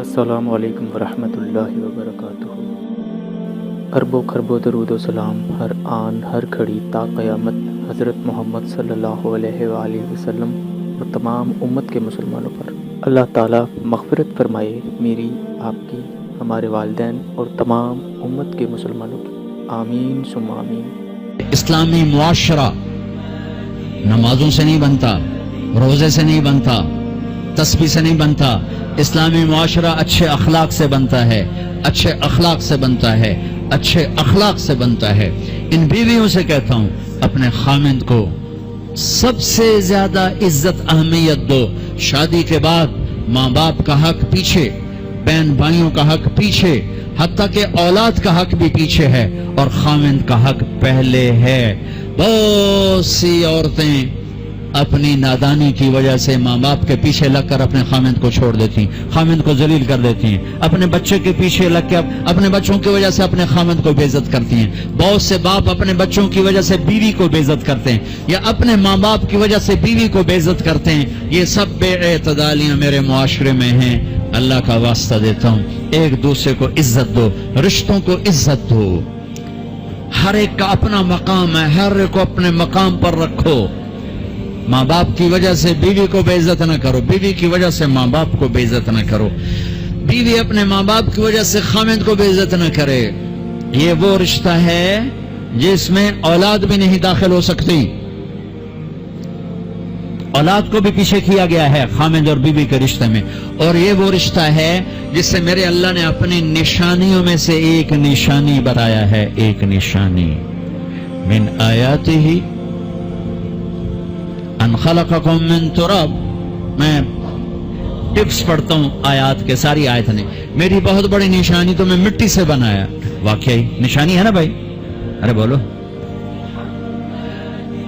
السلام علیکم ورحمۃ اللہ وبرکاتہ۔ اربوں خربوں درود و سلام ہر آن ہر گھڑی تا قیامت حضرت محمد صلی اللہ علیہ وآلہ وسلم اور تمام امت کے مسلمانوں پر۔ اللہ تعالیٰ مغفرت فرمائے میری، آپ کی، ہمارے والدین اور تمام امت کے مسلمانوں کی، آمین ثم آمین۔ اسلامی معاشرہ نمازوں سے نہیں بنتا، روزے سے نہیں بنتا، تسبیح سے نہیں بنتا۔ اسلامی معاشرہ اچھے اخلاق سے بنتا ہے، اچھے اخلاق سے بنتا ہے، اچھے اخلاق سے بنتا ہے۔ ان بیویوں سے کہتا ہوں، اپنے خامند کو سب سے زیادہ عزت اہمیت دو۔ شادی کے بعد ماں باپ کا حق پیچھے، بہن بھائیوں کا حق پیچھے، حتیٰ کہ اولاد کا حق بھی پیچھے ہے، اور خامند کا حق پہلے ہے۔ بہت سی عورتیں اپنی نادانی کی وجہ سے ماں باپ کے پیچھے لگ کر اپنے خامند کو چھوڑ دیتی ہیں، خامند کو ذلیل کر دیتی ہیں، اپنے بچے کے پیچھے لگ کے اپنے بچوں کی وجہ سے اپنے خامند کو بے عزت کرتی ہیں۔ بہت سے باپ اپنے بچوں کی وجہ سے بیوی کو بے عزت کرتے ہیں، یا اپنے ماں باپ کی وجہ سے بیوی کو بے عزت کرتے ہیں۔ یہ سب بے اعتدالیاں میرے معاشرے میں ہیں۔ اللہ کا واسطہ دیتا ہوں، ایک دوسرے کو عزت دو، رشتوں کو عزت دو۔ ہر ایک کا اپنا مقام ہے، ہر ایک کو اپنے مقام پر رکھو۔ ماں باپ کی وجہ سے بیوی کو بے عزت نہ کرو، بیوی کی وجہ سے ماں باپ کو بے عزت نہ کرو، بیوی اپنے ماں باپ کی وجہ سے خامند کو بے عزت نہ کرے۔ یہ وہ رشتہ ہے جس میں اولاد بھی نہیں داخل ہو سکتی، اولاد کو بھی پیچھے کیا گیا ہے خامند اور بیوی کے رشتے میں۔ اور یہ وہ رشتہ ہے جس سے میرے اللہ نے اپنی نشانیوں میں سے ایک نشانی بتایا ہے، ایک نشانی۔ من آیاتہ ان خلقکم من تراب۔ میں ٹپس پڑھتا ہوں آیات کے، ساری آیت نے۔ میری بہت بڑی نشانی تو میں مٹی سے بنایا۔ واقعی نشانی ہے نا بھائی؟ ارے بولو۔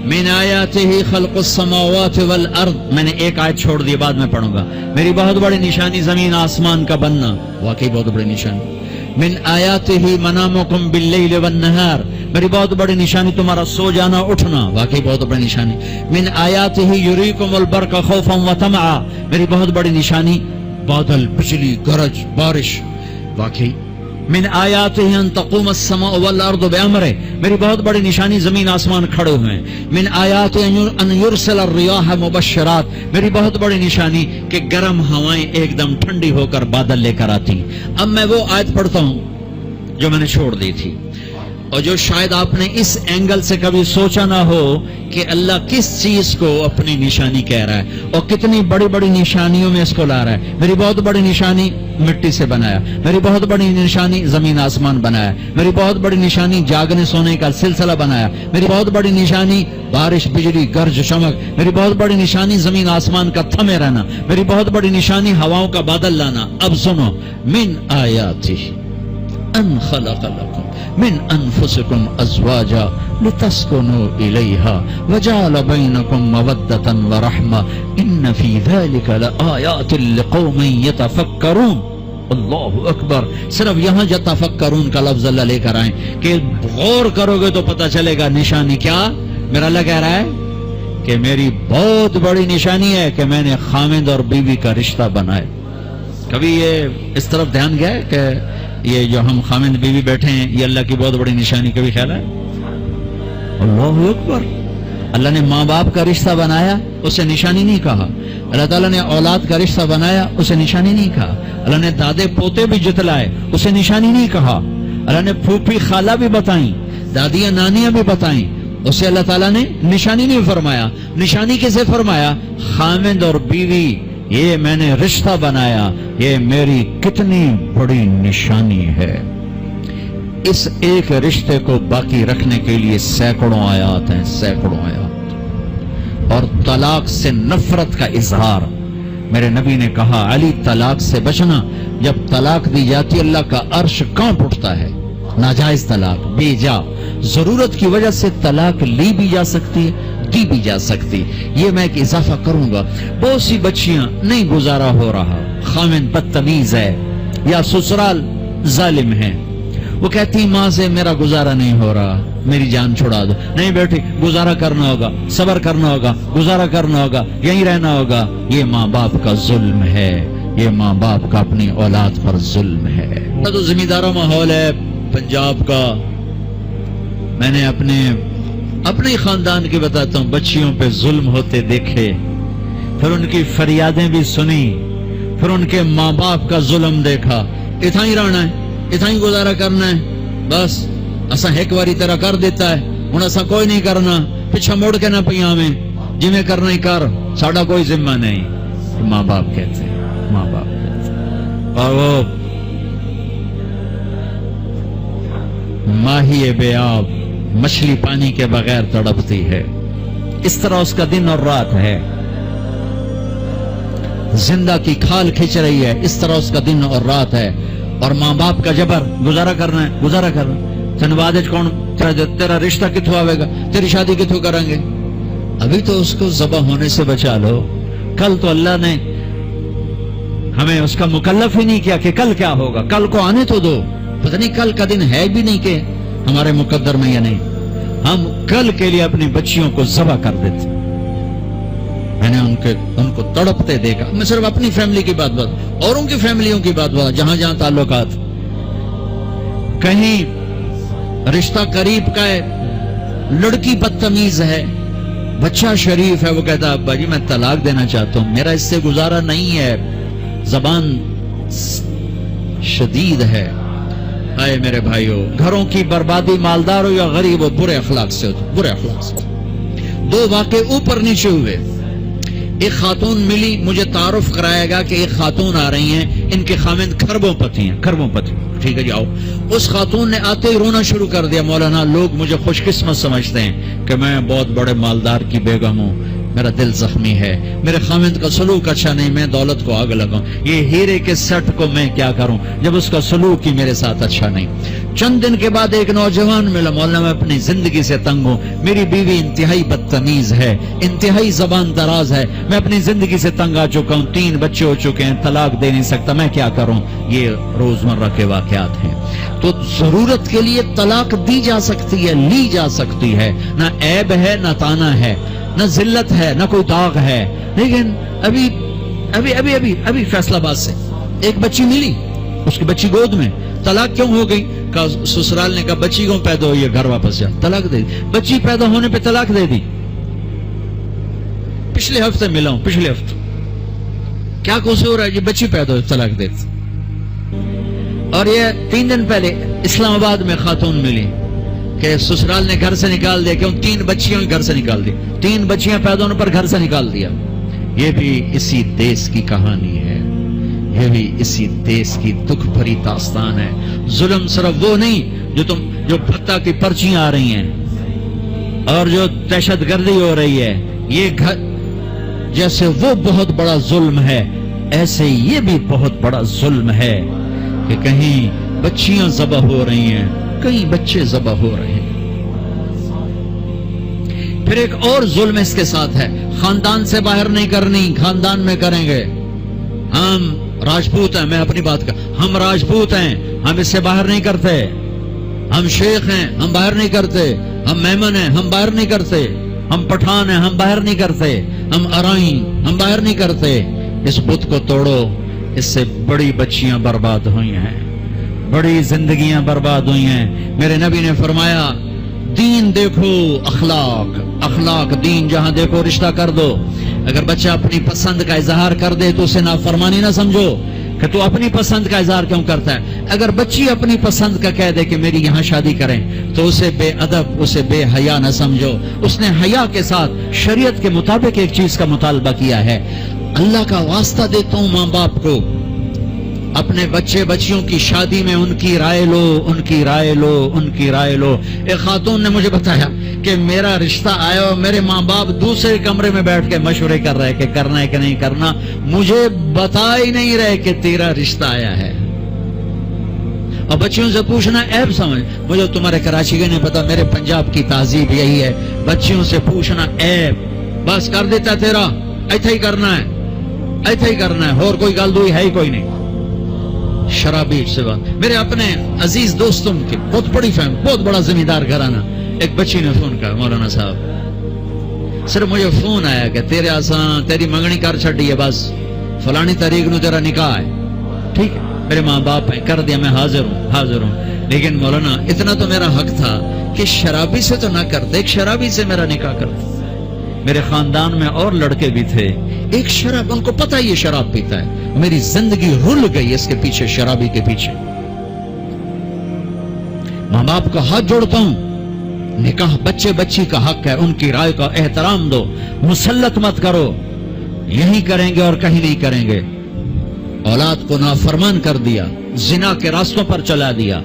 من آیاتہ خلق السماوات والارض۔ میں نے ایک آیت چھوڑ دی، بعد میں پڑھوں گا۔ میری بہت بڑی نشانی زمین آسمان کا بننا، واقعی بہت بڑی نشانی۔ من آیاتہ منامکم باللیل والنہار۔ میری بہت بڑی نشانی تمہارا سو جانا اٹھنا، واقعی بہت بڑی نشانی۔ من آیاتہ یریکم البرق خوفا وطمعا۔ میری بہت بڑی نشانی بادل، بجلی، گرج، بارش، واقعی۔ من آیاتہ ان تقوم السماء والارض بامرہ۔ میری بہت بڑی نشانی زمین آسمان کھڑے ہوئے ہیں۔ من آیاتہ ان یرسل الریاح مبشرات۔ میری بہت بڑی نشانی کہ گرم ہوائیں ایک دم ٹھنڈی ہو کر بادل لے کر آتی۔ اب میں وہ آیت پڑھتا ہوں جو میں نے چھوڑ دی تھی، اور جو شاید آپ نے اس اینگل سے کبھی سوچا نہ ہو کہ اللہ کس چیز کو اپنی نشانی کہہ رہا ہے، اور کتنی بڑی بڑی نشانیوں میں اس کو لا رہا ہے۔ میری بہت بڑی نشانی مٹی سے بنایا، میری بہت بڑی نشانی زمین آسمان بنایا، میری بہت بڑی نشانی جاگنے سونے کا سلسلہ بنایا، میری بہت بڑی نشانی بارش، بجلی، گرج، چمک، میری بہت بڑی نشانی زمین آسمان کا تھمے رہنا، میری بہت بڑی نشانی ہواؤں کا بادل لانا۔ اب سنو، من آیاتہ ان خلق لکم من انفسکم ازواجا لتسکنوا الیہا وجعل بینکم مودۃ ورحمہ ان فی ذلک لآیات لقوم یتفکرون۔ اللہ اکبر۔ صرف یہاں یتفکرون کا لفظ اللہ لے کر آئیں کہ غور کرو گے تو پتہ چلے گا نشانی کیا۔ میرا اللہ کہہ رہا ہے کہ میری بہت بڑی نشانی ہے کہ میں نے خامند اور بیوی کا رشتہ بنایا۔ کبھی یہ اس طرف دھیان گیا ہے کہ یہ جو ہم خامند بیوی بیٹھے ہیں یہ اللہ کی بہت بڑی نشانی، کبھی خیال ہے؟ اللہ اکبر۔ اللہ نے ماں باپ کا رشتہ بنایا، اسے نشانی نہیں کہا۔ اللہ تعالیٰ نے اولاد کا رشتہ بنایا، اسے نشانی نہیں کہا۔ اللہ نے دادے پوتے بھی جتلائے، اسے نشانی نہیں کہا۔ اللہ نے پھوپھی خالہ بھی بتائیں، دادیاں نانیاں بھی بتائیں، اسے اللہ تعالیٰ نے نشانی نہیں فرمایا۔ نشانی کسے فرمایا؟ خامند اور بیوی، یہ میں نے رشتہ بنایا، یہ میری کتنی بڑی نشانی ہے۔ اس ایک رشتے کو باقی رکھنے کے لیے سینکڑوں آیات ہیں، سینکڑوں آیات۔ اور طلاق سے نفرت کا اظہار، میرے نبی نے کہا علی طلاق سے بچنا۔ جب طلاق دی جاتی اللہ کا عرش کانپ اٹھتا ہے۔ ناجائز طلاق، بے جا، ضرورت کی وجہ سے طلاق لی بھی جا سکتی ہے، دی بھی جا سکتی۔ یہ میں ایک اضافہ کروں گا، بہت سی بچیاں نہیں گزارا ہو رہا، خامن بدتمیز ہے یا سسرال ظالم ہے، وہ کہتی ماں سے میرا گزارا نہیں ہو رہا، میری جان چھڑا دو۔ نہیں بیٹی، گزارا کرنا ہوگا، صبر کرنا ہوگا، گزارا کرنا ہوگا، یہیں رہنا ہوگا۔ یہ ماں باپ کا ظلم ہے، یہ ماں باپ کا اپنی اولاد پر ظلم ہے. تو زمینداروں ماحول ہے پنجاب کا. میں نے اپنے ہی خاندان کی بتاتا ہوں، بچیوں پہ ظلم ہوتے دیکھے، پھر ان کی فریادیں بھی سنی، پھر ان کے ماں باپ کا ظلم دیکھا. اتنا ہی رہنا ہے، اتنا ہی گزارا کرنا ہے، بس اسا ایک باری طرح کر دیتا ہے، ہوں اسا کوئی نہیں کرنا، پیچھا مڑ کے نہ پیا میں جی میں کرنا ہی کر، ساڈا کوئی ذمہ نہیں. ماں باپ کہتے ہیں، ماں باپ کہتے ہیں. اور وہ ماہی بے آب مچھلی پانی کے بغیر تڑپتی ہے، اس طرح اس کا دن اور رات ہے. زندہ کی کھال کھچ رہی ہے، اس طرح اس کا دن اور رات ہے. اور ماں باپ کا جبر، گزارا کرنا ہے، گزارا کرنا. تین بعد کون تیرا رشتہ کتوں آئے گا، تیری شادی کتوں کریں گے؟ ابھی تو اس کو ذبح ہونے سے بچا لو. کل تو اللہ نے ہمیں اس کا مکلف ہی نہیں کیا کہ کل کیا ہوگا، کل کو آنے تو دو. پتہ نہیں کل کا دن ہے بھی نہیں کہ ہمارے مقدر میں یا نہیں. ہم کل کے لیے اپنی بچیوں کو ذبح کر دیتے. میں نے ان کو تڑپتے دیکھا. میں صرف اپنی فیملی کی بات اوروں کی فیملیوں کی بات جہاں جہاں تعلقات. کہیں رشتہ قریب کا ہے، لڑکی بدتمیز ہے، بچہ شریف ہے، وہ کہتا ابا جی میں طلاق دینا چاہتا ہوں، میرا اس سے گزارا نہیں ہے، زبان شدید ہے. آئے میرے بھائیو، گھروں کی بربادی مالدار ہو یا غریب ہو، برے اخلاق سے ہو، برے اخلاق سے. دو واقعے اوپر نیچے ہوئے. ایک خاتون ملی، مجھے تعارف کرایا گا کہ ایک خاتون آ رہی ہیں، ان کے خاوند کھربوں پتی ہیں، کھربوں پتی. ٹھیک ہے جی آؤ. اس خاتون نے آتے ہی رونا شروع کر دیا. مولانا لوگ مجھے خوش قسمت سمجھتے ہیں کہ میں بہت بڑے مالدار کی بیگم ہوں، میرا دل زخمی ہے، میرے خاوند کا سلوک اچھا نہیں، میں دولت کو آگ لگاؤں، یہ ہیرے کے سٹ کو میں کیا کروں جب اس کا سلوک ہی میرے ساتھ اچھا نہیں. چند دن کے بعد ایک نوجوان ملا. مولانا میں اپنی زندگی سے تنگ ہوں، میری بیوی انتہائی بدتمیز ہے، انتہائی زبان دراز ہے، میں اپنی زندگی سے تنگ آ چکا ہوں، 3 بچے ہو چکے ہیں، طلاق دے نہیں سکتا، میں کیا کروں. یہ روزمرہ کے واقعات ہیں. تو ضرورت کے لیے طلاق دی جا سکتی ہے، لی جا سکتی ہے، نہ عیب ہے نہ تانا ہے، نہ ذلت ہے نہ کوئی داغ ہے. لیکن ابھی ابھی ابھی ابھی ابھی فیصلہ آباد سے ایک بچی ملی، اس کی بچی گود میں. طلاق کیوں ہو گئی؟ سسرال نے کہا بچی کیوں پیدا ہوئی ہے، گھر واپس جا. طلاق دے دی. بچی پیدا ہونے پہ طلاق دے دی. پچھلے ہفتے ملا ہوں، پچھلے ہفتے. کیا قصور ہے؟ یہ بچی پیدا ہوئی، طلاق دے دی. اور یہ 3 دن پہلے اسلام آباد میں خاتون ملی کہ سسرال نے گھر سے نکال دیا، کیوں 3 بچیوں گھر سے نکال دی، 3 بچیاں پیدا ہونے پر گھر سے نکال دیا. یہ بھی اسی دیس کی کہانی ہے، یہ بھی اسی دیس کی دکھ بھری داستان ہے. ظلم صرف وہ نہیں جو پھتہ کی پرچیاں آ رہی ہیں اور جو دہشت گردی ہو رہی ہے، یہ جیسے وہ بہت بڑا ظلم ہے، ایسے یہ بھی بہت بڑا ظلم ہے کہ کہیں بچیاں ذبح ہو رہی ہیں، کئی بچے ذبح ہو رہے ہیں. پھر ایک اور ظلم اس کے ساتھ ہے، خاندان سے باہر نہیں کرنی، خاندان میں کریں گے. ہم راجپوت ہیں، میں اپنی بات کر، ہم راجپوت ہیں، ہم اس سے باہر نہیں کرتے. ہم شیخ ہیں، ہم باہر نہیں کرتے. ہم میمن ہیں، ہم باہر نہیں کرتے. ہم پٹھان ہیں، ہم باہر نہیں کرتے. ہم ارائیں، ہم باہر نہیں کرتے. اس بت کو توڑو، اس سے بڑی بچیاں برباد ہوئی ہیں، بڑی زندگیاں برباد ہوئی ہیں. میرے نبی نے فرمایا دین دیکھو، اخلاق دین جہاں دیکھو رشتہ کر دو. اگر بچہ اپنی پسند کا اظہار کر دے تو اسے نافرمانی نہ سمجھو کہ تو اپنی پسند کا اظہار کیوں کرتا ہے. اگر بچی اپنی پسند کا کہہ دے کہ میری یہاں شادی کریں تو اسے بے ادب، اسے بے حیا نہ سمجھو. اس نے حیا کے ساتھ شریعت کے مطابق ایک چیز کا مطالبہ کیا ہے. اللہ کا واسطہ دیتا ہوں ماں باپ کو، اپنے بچے بچیوں کی شادی میں ان کی رائے لو، ان کی رائے لو، ان کی رائے لو. ایک خاتون نے مجھے بتایا کہ میرا رشتہ آیا اور میرے ماں باپ دوسرے کمرے میں بیٹھ کے مشورے کر رہے کہ کرنا ہے کہ نہیں کرنا، مجھے بتا ہی نہیں رہے کہ تیرا رشتہ آیا ہے. اور بچیوں سے پوچھنا عیب سمجھ، مجھے تمہارے کراچی کے نہیں پتا، میرے پنجاب کی تہذیب یہی ہے، بچیوں سے پوچھنا عیب. بس کر دیتا تیرا، ایتھے ہی کرنا ہے، ایتھے ہی کرنا ہے، اور کوئی گل دوئی ہے ہی کوئی نہیں. شرابی سے بات. میرے اپنے عزیز دوستوں کے بہت بڑی فہم، بہت بڑا زمیندار گھرانہ. ایک بچی نے فون کیا، مولانا صاحب صرف مجھے فون آیا کہ تیرے آسان تیری منگنی کر چھڑی ہے، بس فلانی تاریخ نو تیرا نکاح ہے، ٹھیک ہے، میرے ماں باپ ہیں، کر دیا، میں حاضر ہوں، لیکن مولانا اتنا تو میرا حق تھا کہ شرابی سے تو نہ کرتے، ایک شرابی سے میرا نکاح کرتے۔ میرے خاندان میں اور لڑکے بھی تھے، ایک شراب، ان کو پتہ یہ شراب پیتا ہے، میری زندگی رل گئی اس کے پیچھے، شرابی کے پیچھے۔ ماں باپ کا ہاتھ جوڑتا ہوں، نکاح بچے بچی کا حق ہے، ان کی رائے کا احترام دو، مسلط مت کرو، یہی کریں گے اور کہیں نہیں کریں گے۔ اولاد کو نافرمان کر دیا، زنا کے راستوں پر چلا دیا۔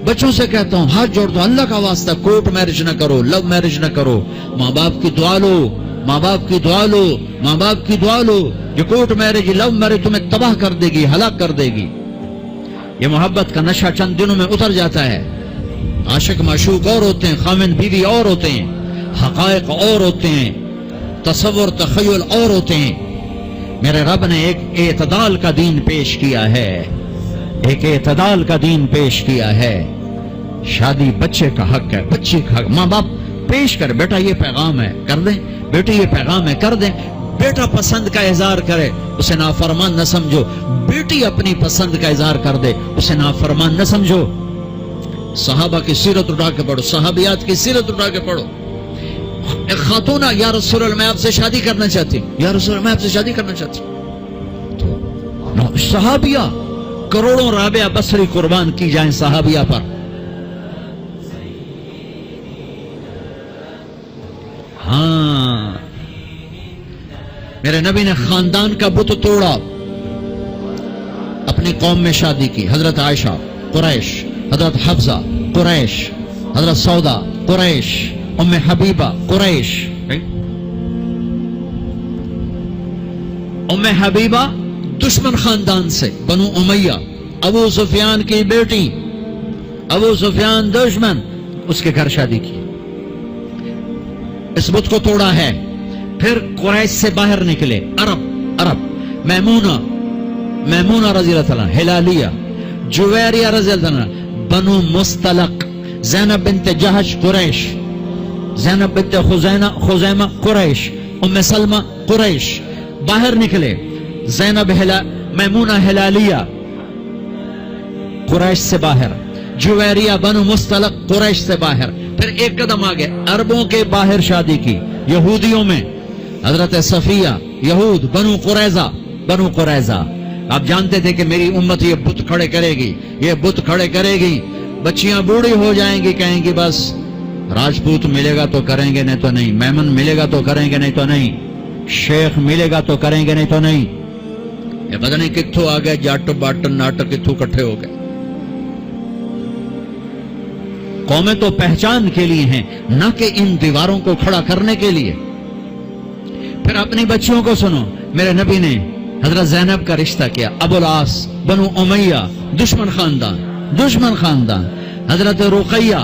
بچوں سے کہتا ہوں ہاتھ جوڑ دو، اللہ کا واسطہ کورٹ میرج نہ کرو، لو میرج نہ کرو، ماں باپ کی دعا لو، ماں باپ کی دعا لو، ماں باپ کی دعا لو۔ جو کورٹ میرج، لو میرج تمہیں تباہ کر دے گی، ہلاک کر دے گی۔ یہ محبت کا نشہ چند دنوں میں اتر جاتا ہے، عاشق معشوق اور ہوتے ہیں، خامن بیوی اور ہوتے ہیں، حقائق اور ہوتے ہیں، تصور تخیل اور ہوتے ہیں۔ میرے رب نے ایک اعتدال کا دین پیش کیا ہے، ایک اعتدال کا دین پیش کیا ہے۔ شادی بچے کا حق ہے، بچے کا حق، ماں باپ پیش کر، بیٹا یہ پیغام ہے، کر دیں، بیٹی یہ پیغام ہے، کر دیں۔ بیٹا پسند کا اظہار کرے، اسے نافرمان نہ سمجھو، بیٹی اپنی پسند کا اظہار کر دے، اسے نافرمان نہ سمجھو۔ صحابہ کی سیرت اٹھا کے پڑھو، صحابیات کی سیرت اٹھا کے پڑھو۔ ایک خاتون، یا رسول اللہ میں آپ سے شادی کرنا چاہتی ہوں، یا رسول اللہ میں آپ سے شادی کرنا چاہتی ہوں۔ تو صحابیہ، کروڑوں رابعہ بصری قربان کی جائیں صحابیہ پر۔ ہاں، میرے نبی نے خاندان کا بت توڑا، اپنی قوم میں شادی کی۔ حضرت عائشہ قریش، حضرت حفصہ قریش، حضرت سودا قریش، ام حبیبہ قریش۔ ام حبیبہ دشمن خاندان سے، بنو امیہ، ابو سفیان کی بیٹی، ابو سفیان دشمن، اس کے گھر شادی کی، اس بت کو توڑا ہے۔ پھر قریش سے باہر نکلے، عرب، میمونہ رضی اللہ عنہ، ہلالیہ، جویریہ رضی اللہ عنہ، بنو مستلق، زینب بنت جہش قریش، زینب بنت خزیمہ قریش، ام سلمہ قریش، باہر نکلے۔ زینب میمونہ ہلالیہ قریش سے باہر، جویریہ بنو مستلق قریش سے باہر۔ پھر ایک قدم آگے، عربوں کے باہر شادی کی، یہودیوں میں، حضرت صفیہ، یہود، بنو قریظہ۔ آپ جانتے تھے کہ میری امت یہ بت کھڑے کرے گی، یہ بت کھڑے کرے گی، بچیاں بوڑھی ہو جائیں گی، کہیں گی بس راجپوت ملے گا تو کریں گے، نہیں تو نہیں، میمن ملے گا تو کریں گے، نہیں تو نہیں، شیخ ملے گا تو کریں گے، نہیں تو نہیں۔ یہ پتہ نہیں کتھوں آ گئے، جاٹ باٹ ناٹک کتھوں کٹھے ہو گئے۔ قومیں تو پہچان کے لیے ہیں، نہ کہ ان دیواروں کو کھڑا کرنے کے لیے۔ پھر اپنی بچیوں کو سنو، میرے نبی نے حضرت زینب کا رشتہ کیا، ابو العاص، بنو امیہ، دشمن خاندان، حضرت رقیہ،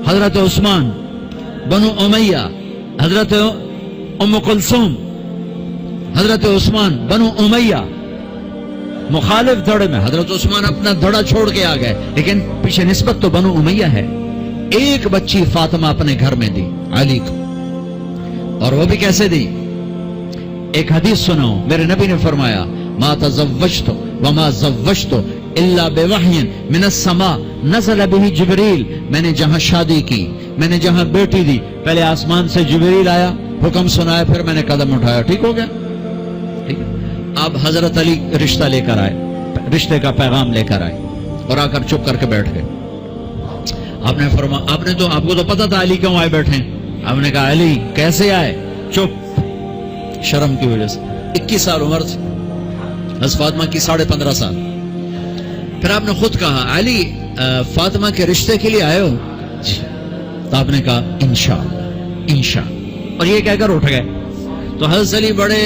حضرت عثمان، بنو امیہ، حضرت ام کلثوم، حضرت عثمان، بنو امیہ، مخالف دھڑے میں۔ حضرت عثمان اپنا دھڑا چھوڑ کے آ گئے، لیکن پیچھے نسبت تو بنو امیہ ہے۔ ایک بچی فاطمہ اپنے گھر میں دی علی کو، اور وہ بھی کیسے دی؟ ایک حدیث سنو، میرے نبی نے فرمایا، ما تزوجت وما زوجت الا بوحی من السماء نزل به جبریل۔ میں نے جہاں شادی کی، میں نے جہاں بیٹی دی، پہلے آسمان سے جبریل آیا، حکم سنایا، پھر میں نے قدم اٹھایا، ٹھیک ہو گیا؟ ٹھیک ہے۔ اب حضرت علی رشتہ لے کر آئے، رشتے کا پیغام لے کر آئے، اور آ کر چپ کر کے بیٹھ گئے۔ آپ نے فرمایا، آپ کو تو پتا تھا علی کیوں آئے بیٹھے، آپ نے کہا علی کیسے آئے؟ چپ، شرم کی وجہ سے۔ 21 سال عمر تھی حضرت فاطمہ کی، 15.5 سال۔ پھر آپ نے خود کہا، علی فاطمہ کے رشتے کے لیے آئے ہو؟ جی۔ تو آپ نے کہا انشاءاللہ، اور یہ کہہ کر اٹھ گئے۔ تو حضرت علی بڑے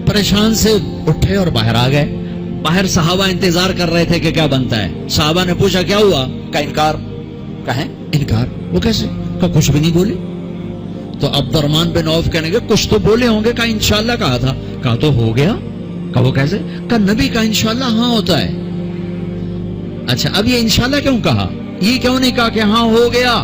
پریشان سے اٹھے اور باہر آ گئے۔ باہر صحابہ انتظار کر رہے تھے کہ کیا بنتا ہے۔ صحابہ نے پوچھا کیا ہوا؟ کہا انکار۔ کہیں انکار؟ وہ کیسے؟ کہا کچھ بھی نہیں بولی۔ تو عبد الرحمن بن عوف کہنے گے کچھ تو بولے ہوں گے۔ کہا انشاءاللہ کہا تھا۔ کہا تو ہو گیا۔ کہا وہ کیسے؟ کہا نبی کا انشاءاللہ ہاں ہوتا ہے۔ اچھا اب یہ انشاءاللہ کیوں کہا؟ یہ کیوں نہیں کہا کہ ہاں ہو گیا؟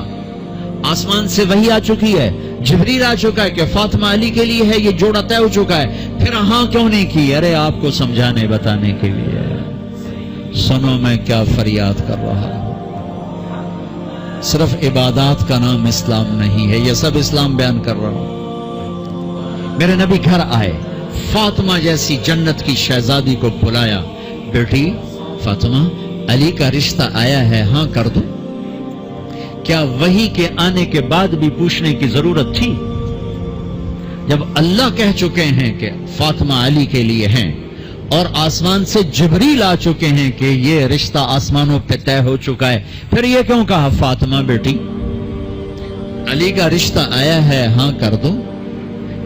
آسمان سے وحی آ چکی ہے، جبریل آ چکا ہے کہ فاطمہ علی کے لیے ہے، یہ جوڑا طے ہو چکا ہے، پھر ہاں کیوں نہیں کی؟ ارے آپ کو سمجھانے بتانے کے لیے، سنو میں کیا فریاد کر رہا ہوں۔ صرف عبادات کا نام اسلام نہیں ہے، یہ سب اسلام بیان کر رہا ہوں۔ میرے نبی گھر آئے، فاطمہ جیسی جنت کی شہزادی کو بلایا، بیٹی فاطمہ علی کا رشتہ آیا ہے، ہاں کر دو۔ کیا وحی کے آنے کے بعد بھی پوچھنے کی ضرورت تھی؟ جب اللہ کہہ چکے ہیں کہ فاطمہ علی کے لیے ہیں اور آسمان سے جبریل آ چکے ہیں کہ یہ رشتہ آسمانوں پہ طے ہو چکا ہے، پھر یہ کیوں کہا فاطمہ بیٹی علی کا رشتہ آیا ہے، ہاں کر دو؟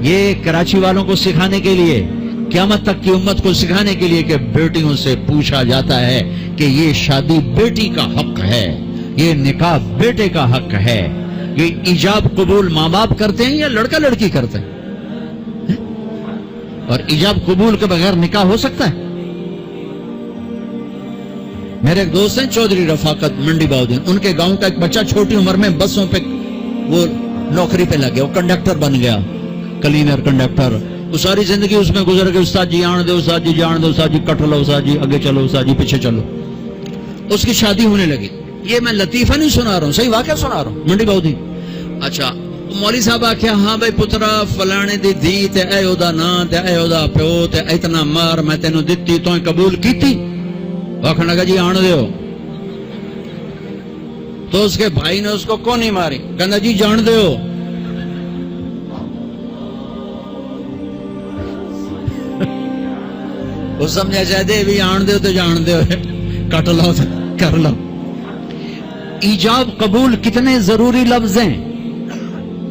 یہ کراچی والوں کو سکھانے کے لیے، قیامت تک کی امت کو سکھانے کے لیے کہ بیٹیوں سے پوچھا جاتا ہے کہ یہ شادی بیٹی کا حق ہے، یہ نکاح بیٹے کا حق ہے۔ یہ ایجاب قبول ماں باپ کرتے ہیں یا لڑکا لڑکی کرتے ہیں؟ اور ایجاب قبول کے بغیر نکاح ہو سکتا ہے؟ میرے ایک دوست ہیں چودھری رفاقت منڈی باؤدین، ان کے گاؤں کا ایک بچہ چھوٹی عمر میں بسوں پہ وہ نوکری پہ لگ گیا، وہ کنڈکٹر بن گیا، کلینر کنڈکٹر۔ وہ ساری زندگی اس میں گزر گئی، استاد جی آن دے، استاد جی جان دے، استاد جی کٹ لو، استاد جی آگے چلو، استاد جی پیچھے چلو۔ اس کی شادی ہونے لگی، یہ میں لطیفہ نہیں سنا رہا ہوں، صحیح واقعہ سنا رہا ہوں، منڈی باؤدین۔ اچھا مولوی صاحب آخیا ہاں بھائی پترا فلانے دی دھی تے اے او دا نام تے اے او دا پیو تے اتنا مار میں تینوں دتی تو قبول کیتی؟ آخر لگا جی آن دیو۔ تو اس کے بھائی نے اس کو کون نہیں ماری، کہنا جی جان دیو۔ وہ سمجھا چاہتے بھی آن دیو تو جان دیو، کٹ لو کر لو۔ ایجاب قبول کتنے ضروری لفظ ہیں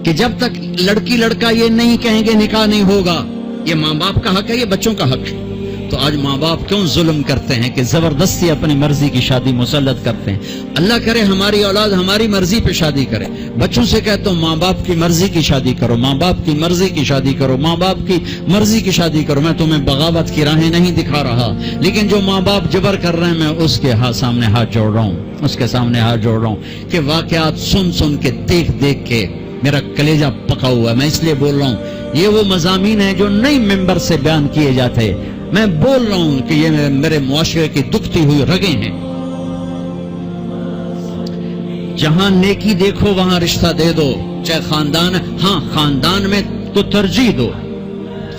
کہ جب تک لڑکی لڑکا یہ نہیں کہیں گے نکاح نہیں ہوگا۔ یہ ماں باپ کا حق ہے، یہ بچوں کا حق ہے۔ تو آج ماں باپ کیوں ظلم کرتے ہیں کہ زبردستی اپنی مرضی کی شادی مسلط کرتے ہیں؟ اللہ کرے ہماری اولاد ہماری مرضی پہ شادی کرے۔ بچوں سے کہتا ہوں ماں باپ کی مرضی کی شادی کرو، ماں باپ کی مرضی کی شادی کرو، ماں باپ کی مرضی کی شادی کرو۔ میں تمہیں بغاوت کی راہیں نہیں دکھا رہا، لیکن جو ماں باپ جبر کر رہے ہیں میں اس کے سامنے ہاتھ جوڑ رہا ہوں، اس کے سامنے ہاتھ جوڑ رہا ہوں کہ واقعات سن سن کے دیکھ دیکھ کے میرا کلیجہ پکا ہوا ہے۔ میں اس لیے بول رہا ہوں یہ وہ مضامین ہیں جو نئی ممبر سے بیان کیے جاتے، میں بول رہا ہوں کہ یہ میرے معاشرے کی دکھتی ہوئی رگیں ہیں۔ جہاں نیکی دیکھو وہاں رشتہ دے دو، چاہے خاندان، ہاں خاندان میں کو ترجیح دو،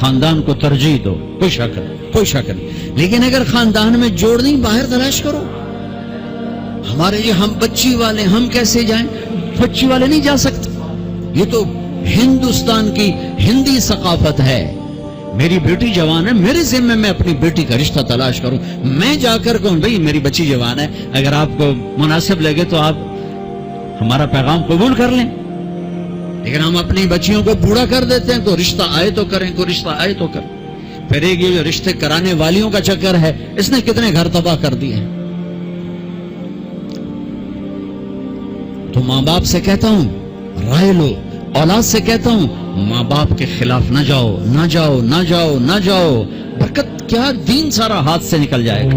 خاندان کو ترجیح دو، کوئی شک نہیں، کوئی شک نہیں، لیکن اگر خاندان میں جوڑ نہیں باہر تلاش کرو۔ ہمارے یہ ہم بچی والے، ہم کیسے جائیں؟ بچی والے نہیں جا سکتے، یہ تو ہندوستان کی ہندی ثقافت ہے۔ میری بیٹی جوان ہے، میرے ذمہ میں اپنی بیٹی کا رشتہ تلاش کروں، میں جا کر کہوں بھئی میری بچی جوان ہے، اگر آپ کو مناسب لگے تو آپ ہمارا پیغام قبول کر لیں۔ لیکن ہم اپنی بچیوں کو بوڑھا کر دیتے ہیں، تو رشتہ آئے تو کریں، کوئی رشتہ آئے تو کریں۔ پھر ایک یہ جو رشتے کرانے والیوں کا چکر ہے، اس نے کتنے گھر تباہ کر دیے ہیں۔ تو ماں باپ سے کہتا ہوں رائے لو، اولاد سے کہتا ہوں ماں باپ کے خلاف نہ جاؤ، نہ جاؤ، نہ جاؤ، نہ جاؤ۔ برکت کیا، دین سارا ہاتھ سے نکل جائے گا۔